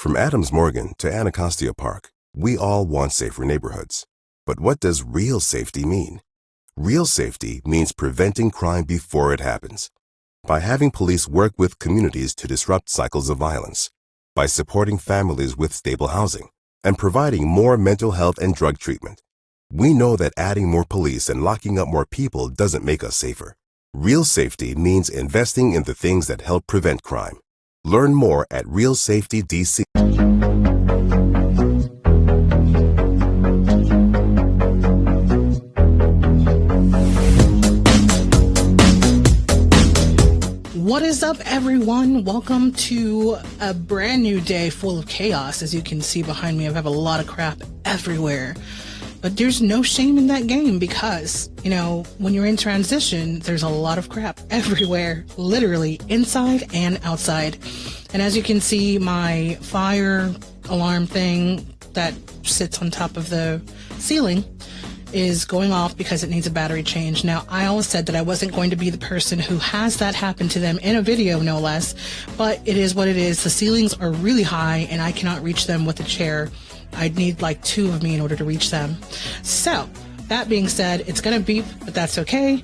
From Adams Morgan to Anacostia Park, we all want safer neighborhoods. But what does real safety mean? Real safety means preventing crime before it happens. By having police work with communities to disrupt cycles of violence, by supporting families with stable housing, and providing more mental health and drug treatment. We know that adding more police and locking up more people doesn't make us safer. Real safety means investing in the things that help prevent crime. Learn more at Real Safety DC. What is up, everyone? Welcome to a brand new day full of chaos. As you can see behind me, I have a lot of crap everywhere. But there's no shame in that game because, when you're in transition, there's a lot of crap everywhere, literally inside and outside. And as you can see, my fire alarm thing that sits on top of the ceiling is going off because it needs a battery change. Now, I always said that I wasn't going to be the person who has that happen to them in a video, no less, but it is what it is. The ceilings are really high and I cannot reach them with a chair. I'd need like two of me in order to reach them. So, that being said, it's going to beep, but that's okay.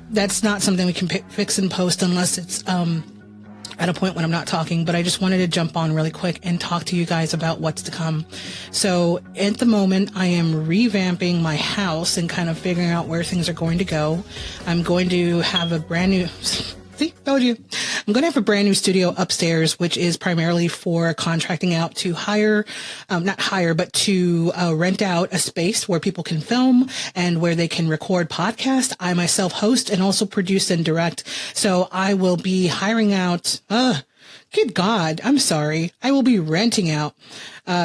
That's not something we can fix in post unless it's at a point when I'm not talking, but I just wanted to jump on really quick and talk to you guys about what's to come. So at the moment, I am revamping my house and kind of figuring out where things are going to go. I'm going to have a brand new... See, told you. I'm going to have a brand new studio upstairs, which is primarily for contracting out to to rent out a space where people can film and where they can record podcasts. I myself host and also produce and direct. So I will be hiring out, good God, I'm sorry. I will be renting out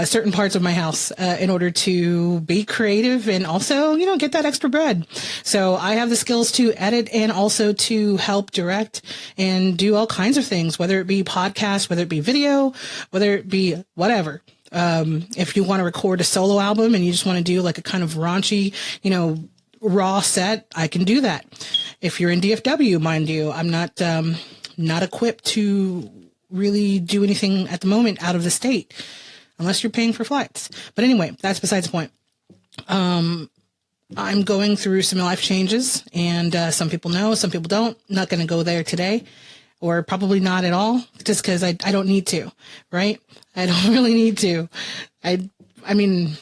certain parts of my house in order to be creative and also, get that extra bread. So I have the skills to edit and also to help direct and do all kinds of things, whether it be podcasts, whether it be video, whether it be whatever. If you want to record a solo album and you just want to do like a kind of raunchy, raw set, I can do that. If you're in DFW, mind you, I'm not equipped to really do anything at the moment out of the state unless you're paying for flights. But anyway, that's besides the point. I'm going through some life changes and some people know, some people don't. Not going to go there today or probably not at all just because I don't need to, right? I don't really need to. I mean,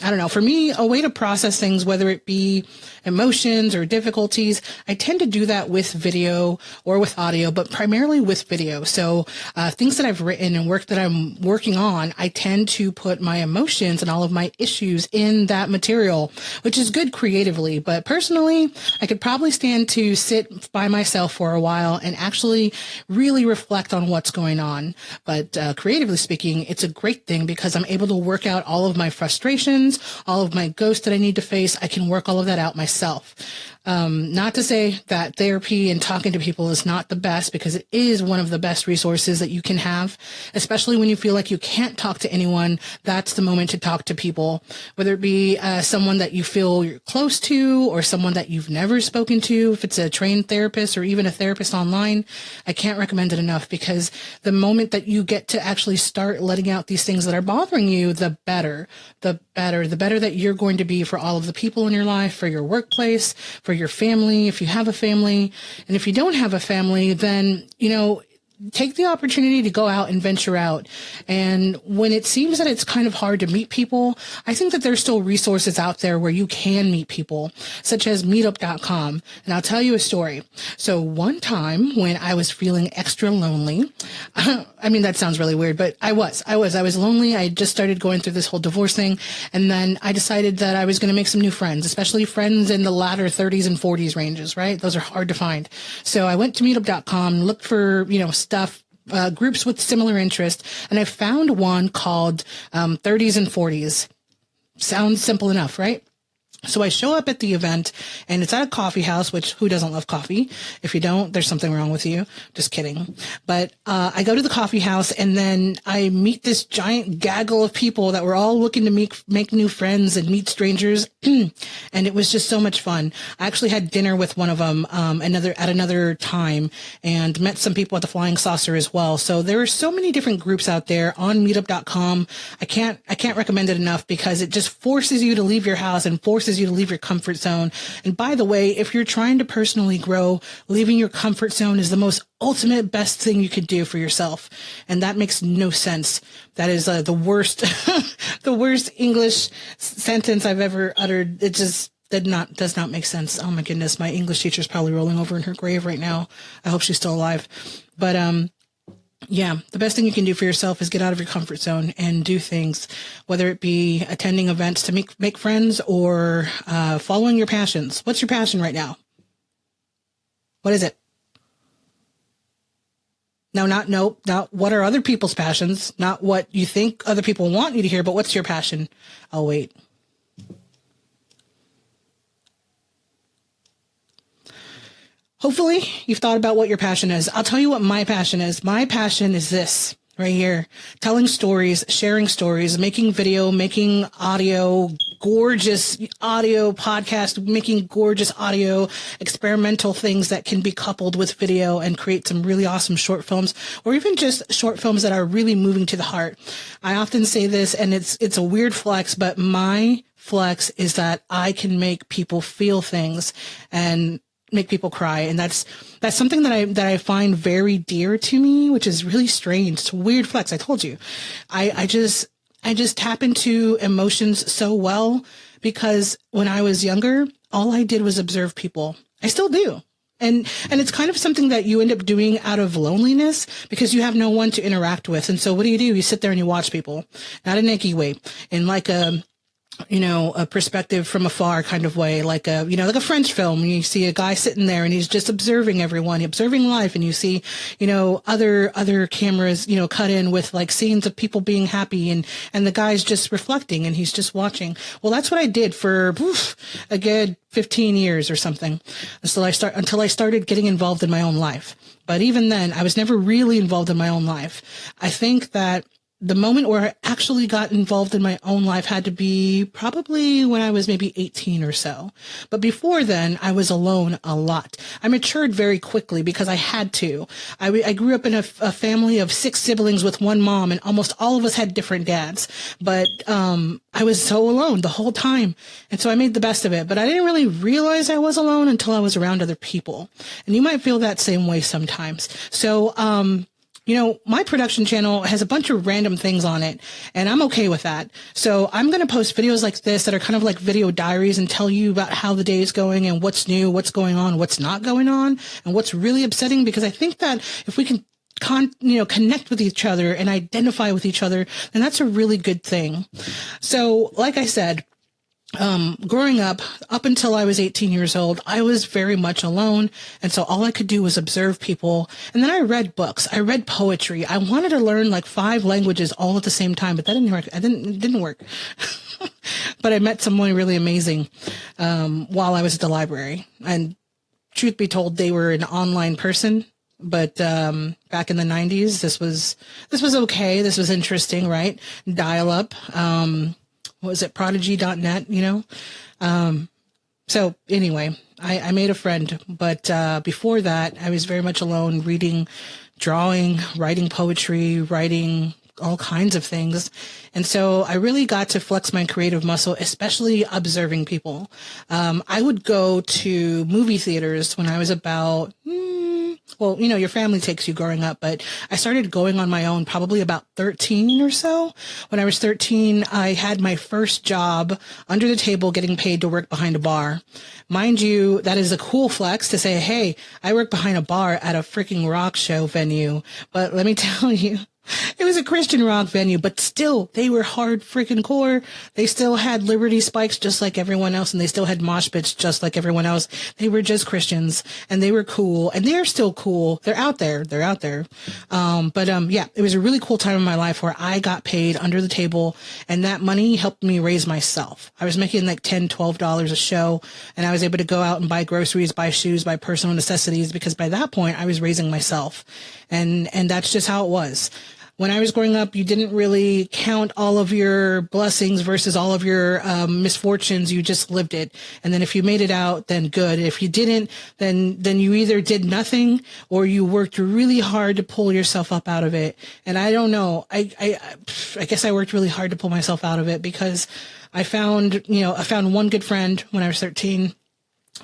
I don't know. For me, a way to process things, whether it be emotions or difficulties, I tend to do that with video or with audio, but primarily with video. So things that I've written and work that I'm working on, I tend to put my emotions and all of my issues in that material, which is good creatively. But personally, I could probably stand to sit by myself for a while and actually really reflect on what's going on. But creatively speaking, it's a great thing because I'm able to work out all of my frustrations, all of my ghosts that I need to face. I can work all of that out myself. Not to say that therapy and talking to people is not the best, because it is one of the best resources that you can have, especially when you feel like you can't talk to anyone. That's the moment to talk to people, whether it be someone that you feel you're close to or someone that you've never spoken to. If it's a trained therapist or even a therapist online, I can't recommend it enough, because the moment that you get to actually start letting out these things that are bothering you, the better that you're going to be for all of the people in your life, for your workplace, for your family, if you have a family. And if you don't have a family, then, take the opportunity to go out and venture out. And when it seems that it's kind of hard to meet people, I think that there's still resources out there where you can meet people, such as meetup.com. And I'll tell you a story. So one time when I was feeling extra lonely, I mean, that sounds really weird, but I was lonely. I just started going through this whole divorce thing. And then I decided that I was going to make some new friends, especially friends in the latter 30s and 40s ranges, right? Those are hard to find. So I went to meetup.com, looked for, stuff, groups with similar interests, and I found one called 30s and 40s. Sounds simple enough, right? So I show up at the event, and it's at a coffee house, which who doesn't love coffee? If you don't, there's something wrong with you. Just kidding. But I go to the coffee house, and then I meet this giant gaggle of people that were all looking to make new friends and meet strangers. And it was just so much fun. I actually had dinner with one of them at another time, and met some people at the Flying Saucer as well. So there are so many different groups out there on meetup.com. I can't recommend it enough, because it just forces you to leave your house and forces you to leave your comfort zone. And by the way, if you're trying to personally grow, leaving your comfort zone is the most ultimate best thing you could do for yourself. And that makes no sense. That is the worst, the worst English sentence I've ever uttered. It just does not make sense. Oh my goodness. My English teacher's probably rolling over in her grave right now. I hope she's still alive. But, yeah, the best thing you can do for yourself is get out of your comfort zone and do things, whether it be attending events to make friends or following your passions. What's your passion right now? What is it? No, not what are other people's passions, not what you think other people want you to hear, but what's your passion? Oh, wait. Hopefully you've thought about what your passion is. I'll tell you what my passion is. My passion is this right here: telling stories, sharing stories, making video, making audio, gorgeous audio podcast, making gorgeous audio, experimental things that can be coupled with video and create some really awesome short films, or even just short films that are really moving to the heart. I often say this, and it's a weird flex, but my flex is that I can make people feel things and make people cry. And that's something that I find very dear to me, which is really strange. It's a weird flex. I told you, I just tap into emotions so well, because when I was younger, all I did was observe people. I still do. And it's kind of something that you end up doing out of loneliness, because you have no one to interact with. And so what do? You sit there and you watch people, not in an icky way, in like a perspective from afar kind of way, like a French film. You see a guy sitting there and he's just observing everyone, observing life. And you see, other cameras, cut in with like scenes of people being happy, and the guy's just reflecting and he's just watching. Well, that's what I did for a good 15 years or something, until I started getting involved in my own life. But even then, I was never really involved in my own life. I think that the moment where I actually got involved in my own life had to be probably when I was maybe 18 or so. But before then, I was alone a lot. I matured very quickly because I had to. I grew up in a family of 6 siblings with one mom, and almost all of us had different dads. But I was so alone the whole time. And so I made the best of it. But I didn't really realize I was alone until I was around other people. And you might feel that same way sometimes. So, my production channel has a bunch of random things on it, and I'm okay with that. So I'm going to post videos like this that are kind of like video diaries, and tell you about how the day is going and what's new, what's going on, what's not going on, and what's really upsetting, because I think that if we can connect with each other and identify with each other, then that's a really good thing. So like I said, growing up until I was 18 years old, I was very much alone. And so all I could do was observe people. And then I read books. I read poetry. I wanted to learn like 5 languages all at the same time, but that didn't work. It didn't work. But I met someone really amazing, while I was at the library. And truth be told, they were an online person. But, back in the 90s, this was okay. This was interesting, right? Dial up. What was it? Prodigy.net, So anyway, I made a friend, but, before that, I was very much alone, reading, drawing, writing poetry, writing all kinds of things. And so I really got to flex my creative muscle, especially observing people. I would go to movie theaters when I was about, your family takes you growing up, but I started going on my own probably about 13 or so. When I was 13, I had my first job under the table getting paid to work behind a bar. Mind you, that is a cool flex to say, hey, I work behind a bar at a freaking rock show venue. But let me tell you, It was a Christian rock venue, but still, they were hard freaking core. They still had Liberty spikes just like everyone else, and they still had mosh pits just like everyone else. They were just Christians, and they were cool, and they're still cool. They're out there. They're out there. Yeah, it was a really cool time in my life where I got paid under the table, and that money helped me raise myself. I was making like $10, $12 a show, and I was able to go out and buy groceries, buy shoes, buy personal necessities, because by that point, I was raising myself. And that's just how it was. When I was growing up, you didn't really count all of your blessings versus all of your misfortunes. You just lived it. And then if you made it out, then good. If you didn't, then you either did nothing or you worked really hard to pull yourself up out of it. And I don't know. I guess I worked really hard to pull myself out of it because I found one good friend when I was 13.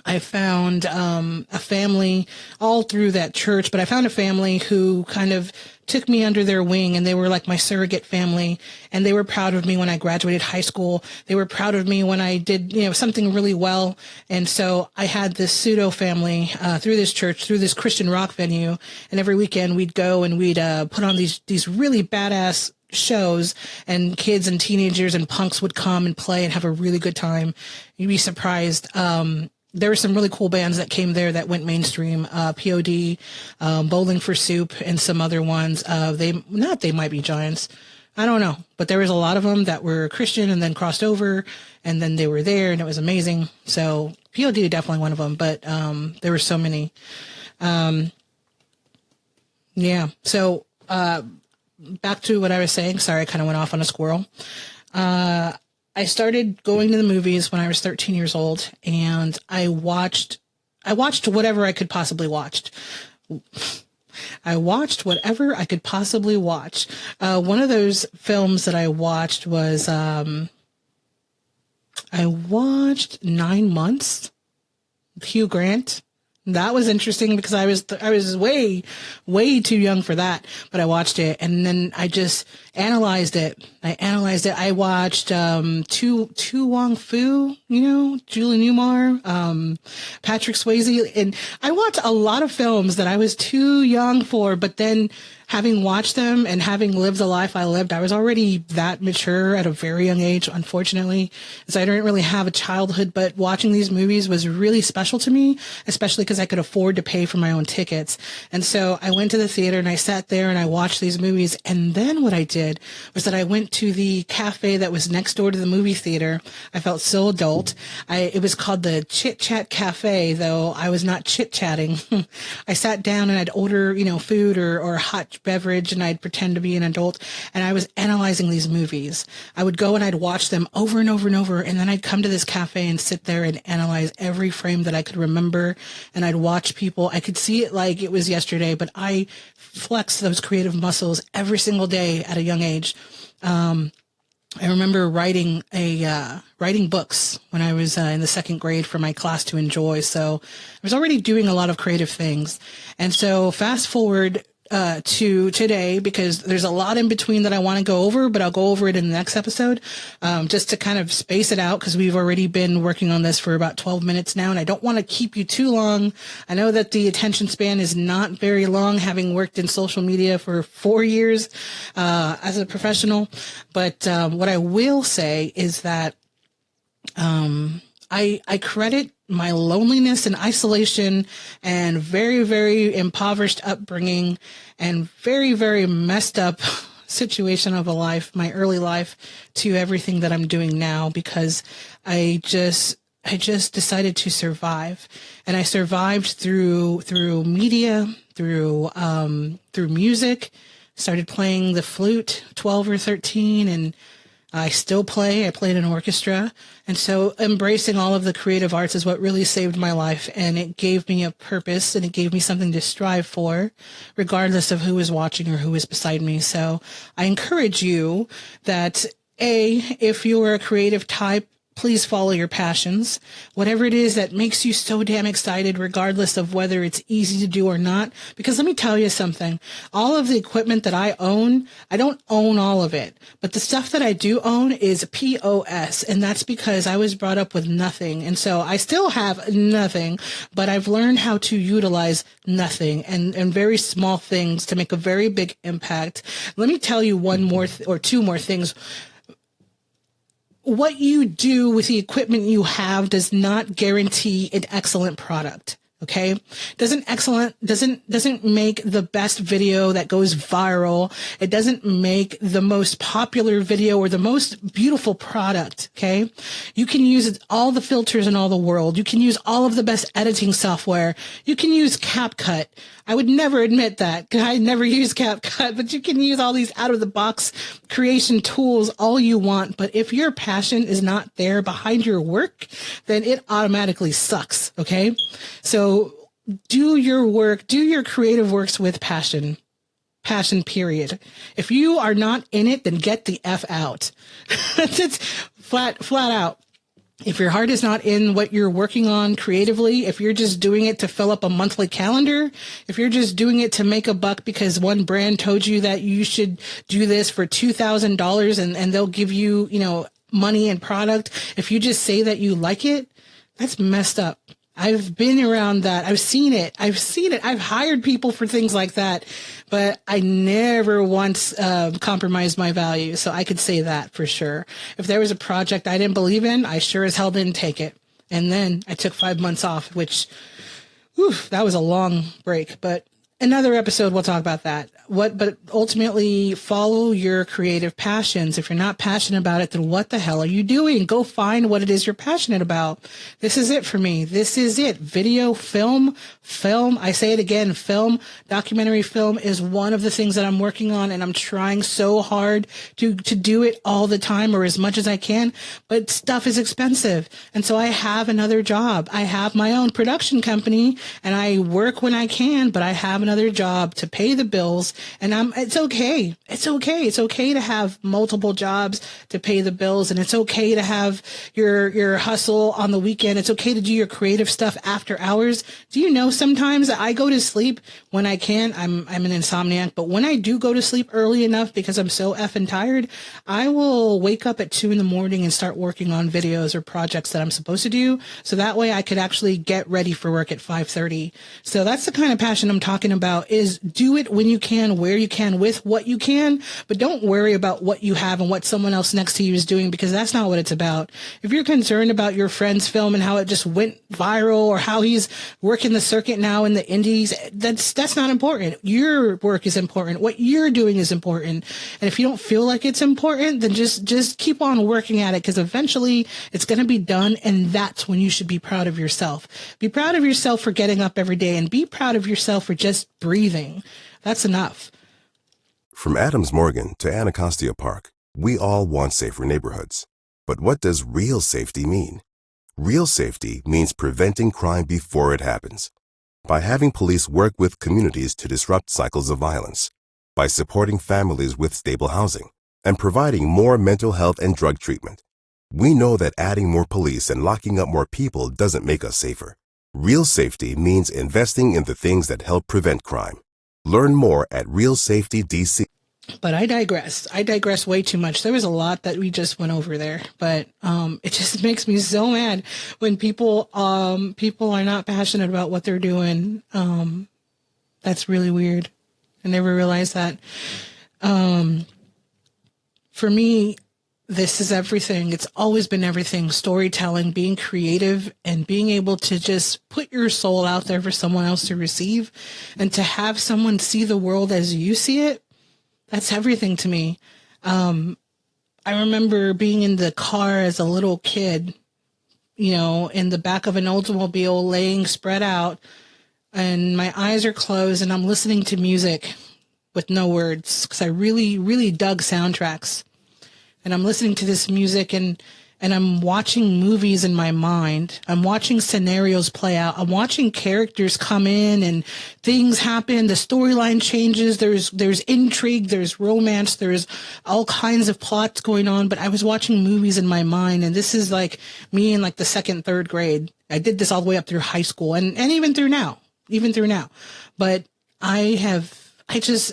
I found a family all through that church, but I found a family who kind of took me under their wing, and they were like my surrogate family, and they were proud of me when I graduated high school. They were proud of me when I did, something really well. And so I had this pseudo family through this church, through this Christian rock venue, and every weekend we'd go and we'd put on these really badass shows, and kids and teenagers and punks would come and play and have a really good time. You'd be surprised. There were some really cool bands that came there that went mainstream, POD, Bowling for Soup, and some other ones. They Might Be Giants. I don't know. But there was a lot of them that were Christian and then crossed over, and then they were there, and it was amazing. So POD definitely one of them, but there were so many. Yeah. So back to what I was saying. Sorry, I kind of went off on a squirrel. I started going to the movies when I was 13 years old, and I watched whatever I could possibly watch. I watched whatever I could possibly watch. One of those films that I watched was, I watched 9 Months with Hugh Grant. That was interesting because I was way, way too young for that, but I watched it and then I just analyzed it. I watched, Tu Wong Fu, Julie Newmar, Patrick Swayze, and I watched a lot of films that I was too young for, but then having watched them and having lived the life I lived, I was already that mature at a very young age, unfortunately. So I didn't really have a childhood, but watching these movies was really special to me, especially because I could afford to pay for my own tickets. And so I went to the theater and I sat there and I watched these movies. And then what I did was that I went to the cafe that was next door to the movie theater. I felt so adult. It was called the Chit Chat Cafe, though I was not chit chatting. I sat down and I'd order, food or hot beverage, and I'd pretend to be an adult, and I was analyzing these movies. I would go and I'd watch them over and over and over, and then I'd come to this cafe and sit there and analyze every frame that I could remember, and I'd watch people. I could see it like it was yesterday, but I flexed those creative muscles every single day at a young age. I remember writing books when I was in the second grade for my class to enjoy. So I was already doing a lot of creative things. And so fast forward to today, because there's a lot in between that I want to go over, but I'll go over it in the next episode, just to kind of space it out, because we've already been working on this for about 12 minutes now, and I don't want to keep you too long. I know that the attention span is not very long, having worked in social media for 4 years as a professional, but what I will say is that I credit my loneliness and isolation and very, very impoverished upbringing and very, very messed up situation of a life, my early life, to everything that I'm doing now, because I just decided to survive. And I survived through media, through music. Started playing the flute 12 or 13, and I still play. I played in an orchestra. And so embracing all of the creative arts is what really saved my life. And it gave me a purpose, and it gave me something to strive for, regardless of who is watching or who is beside me. So I encourage you that, if you're a creative type, please follow your passions. Whatever it is that makes you so damn excited, regardless of whether it's easy to do or not. Because let me tell you something. All of the equipment that I own, I don't own all of it. But the stuff that I do own is POS. And that's because I was brought up with nothing. And so I still have nothing, but I've learned how to utilize nothing and very small things to make a very big impact. Let me tell you one more or two more things. What you do with the equipment you have does not guarantee an excellent product. Okay. Doesn't make the best video that goes viral. It doesn't make the most popular video or the most beautiful product. Okay. You can use all the filters in all the world. You can use all of the best editing software. You can use CapCut. I would never admit that because I never use CapCut, but you can use all these out of the box creation tools all you want. But if your passion is not there behind your work, then it automatically sucks. Okay. So do your work, do your creative works with passion. Passion, period. If you are not in it, then get the F out. It's flat out. If your heart is not in what you're working on creatively, if you're just doing it to fill up a monthly calendar, if you're just doing it to make a buck because one brand told you that you should do this for $2,000 and they'll give you, money and product. If you just say that you like it, that's messed up. I've been around that. I've seen it. I've hired people for things like that, but I never once compromised my values. So I could say that for sure. If there was a project I didn't believe in, I sure as hell didn't take it. And then I took 5 months off, which, that was a long break, but another episode, we'll talk about that. But ultimately follow your creative passions. If you're not passionate about it, then what the hell are you doing? Go find what it is you're passionate about. This is it for me. This is it. Video, film. I say it again, documentary film is one of the things that I'm working on, and I'm trying so hard to do it all the time or as much as I can, but stuff is expensive. And so I have another job. I have my own production company and I work when I can, but I have another job to pay the bills. And it's okay. It's okay. It's okay to have multiple jobs to pay the bills. And it's okay to have your hustle on the weekend. It's okay to do your creative stuff after hours. Do you know sometimes that I go to sleep when I can? I'm an insomniac, but when I do go to sleep early enough because I'm so effing tired, I will wake up at 2 a.m. and start working on videos or projects that I'm supposed to do. So that way I could actually get ready for work at 5:30. So that's the kind of passion I'm talking about, is do it when you can, where you can, with what you can, but don't worry about what you have and what someone else next to you is doing, because that's not what it's about. If you're concerned about your friend's film and how it just went viral or how he's working the circuit now in the indies, that's not important. Your work is important. What you're doing is important. And if you don't feel like it's important, then just keep on working at it, because eventually it's going to be done. And that's when you should be proud of yourself. Be proud of yourself for getting up every day, and be proud of yourself for just breathing. That's enough. From Adams Morgan to Anacostia Park, we all want safer neighborhoods. But what does real safety mean? Real safety means preventing crime before it happens. By having police work with communities to disrupt cycles of violence, by supporting families with stable housing, and providing more mental health and drug treatment. We know that adding more police and locking up more people doesn't make us safer. Real safety means investing in the things that help prevent crime. Learn more at Real Safety DC. But I digress. I digress way too much. There was a lot that we just went over there, but it just makes me so mad when people are not passionate about what they're doing. That's really weird. I never realized that. For me, this is everything. It's always been everything. Storytelling, being creative, and being able to just put your soul out there for someone else to receive, and to have someone see the world as you see it. That's everything to me. I remember being in the car as a little kid, in the back of an Oldsmobile, laying spread out, and my eyes are closed and I'm listening to music with no words, because I really, really dug soundtracks. And I'm listening to this music, and and I'm watching movies in my mind. I'm watching scenarios play out. I'm watching characters come in and things happen. The storyline changes. There's intrigue. There's romance. There's all kinds of plots going on. But I was watching movies in my mind, and this is like me in like the second, third grade. I did this all the way up through high school and even through now. But I just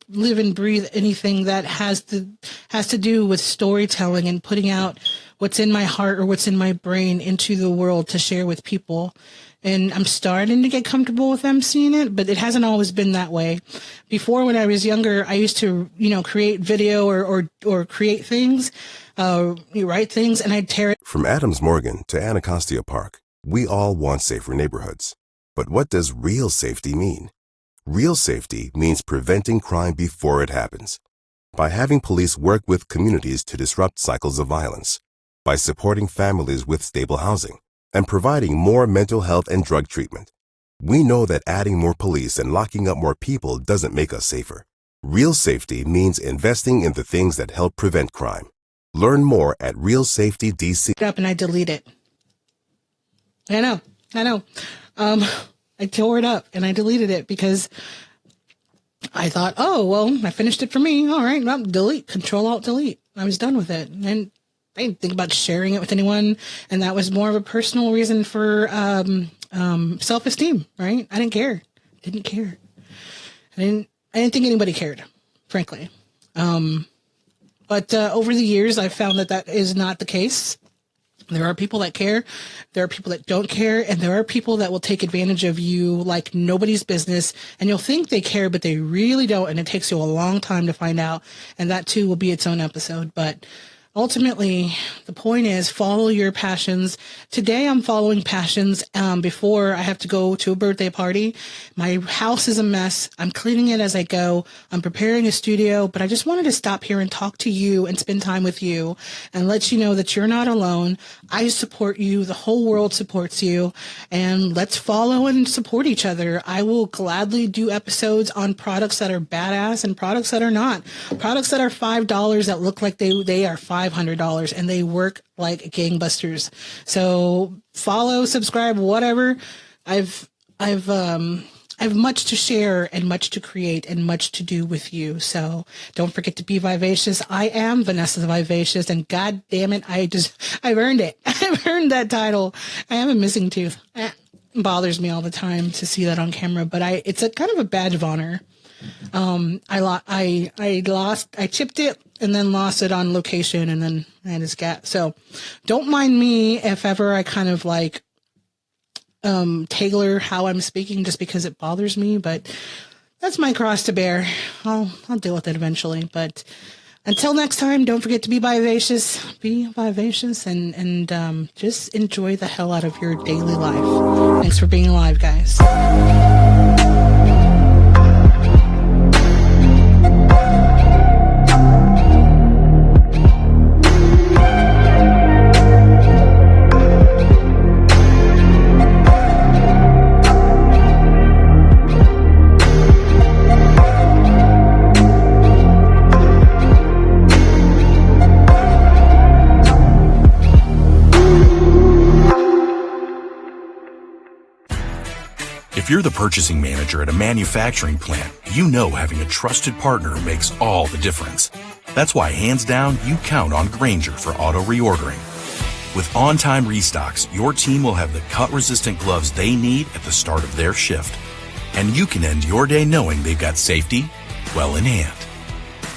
live and breathe anything that has to do with storytelling and putting out what's in my heart or what's in my brain into the world to share with people. And I'm starting to get comfortable with them seeing it, but it hasn't always been that way. Before, when I was younger, I used to, create video or create things, write things, and I'd tear it. From Adams Morgan to Anacostia Park, we all want safer neighborhoods. But what does real safety mean? Real safety means preventing crime before it happens. By having police work with communities to disrupt cycles of violence, by supporting families with stable housing, and providing more mental health and drug treatment. We know that adding more police and locking up more people doesn't make us safer. Real safety means investing in the things that help prevent crime. Learn more at RealSafetyDC. Up and I delete it. I know. I tore it up and I deleted it because I thought, oh, well, I finished it for me. All right, well, delete, Control-Alt-Delete. I was done with it. And I didn't think about sharing it with anyone. And that was more of a personal reason for self-esteem, right? I didn't care. I didn't think anybody cared, frankly. But over the years, I've found that is not the case. There are people that care, there are people that don't care, and there are people that will take advantage of you like nobody's business, and you'll think they care, but they really don't, and it takes you a long time to find out, and that too will be its own episode. But ultimately, the point is follow your passions. Today, I'm following passions before I have to go to a birthday party. My house is a mess. I'm cleaning it as I go. I'm preparing a studio, but I just wanted to stop here and talk to you and spend time with you and let you know that you're not alone. I support you. The whole world supports you. And let's follow and support each other. I will gladly do episodes on products that are badass and products that are not. Products that are $5 that look like they are $500 and they work like gangbusters. So follow, subscribe, whatever. I've much to share and much to create and much to do with you. So don't forget to be vivacious. I am Vanessa the Vivacious, and God damn it, I've earned it. I've earned that title. I have a missing tooth. It bothers me all the time to see that on camera, but it's a kind of a badge of honor. I chipped it and then lost it on location, and then I had a scat. So don't mind me if ever I kind of like tailor how I'm speaking just because it bothers me, but that's my cross to bear. I'll deal with it eventually. But until next time, don't forget to be vivacious, and just enjoy the hell out of your daily life. Thanks for being alive, guys. If you're the purchasing manager at a manufacturing plant, you know having a trusted partner makes all the difference. That's why, hands down, you count on Grainger for auto reordering. With on-time restocks, your team will have the cut-resistant gloves they need at the start of their shift. And you can end your day knowing they've got safety well in hand.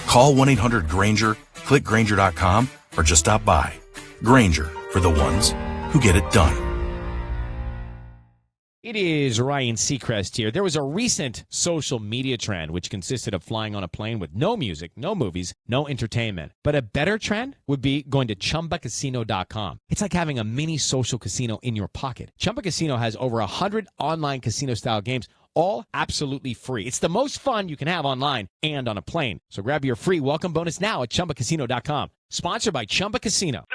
Call 1-800-GRAINGER, click Grainger.com, or just stop by. Grainger, for the ones who get it done. It is Ryan Seacrest here. There was a recent social media trend which consisted of flying on a plane with no music, no movies, no entertainment. But a better trend would be going to ChumbaCasino.com. It's like having a mini social casino in your pocket. Chumba Casino has over 100 online casino-style games, all absolutely free. It's the most fun you can have online and on a plane. So grab your free welcome bonus now at ChumbaCasino.com. Sponsored by Chumba Casino.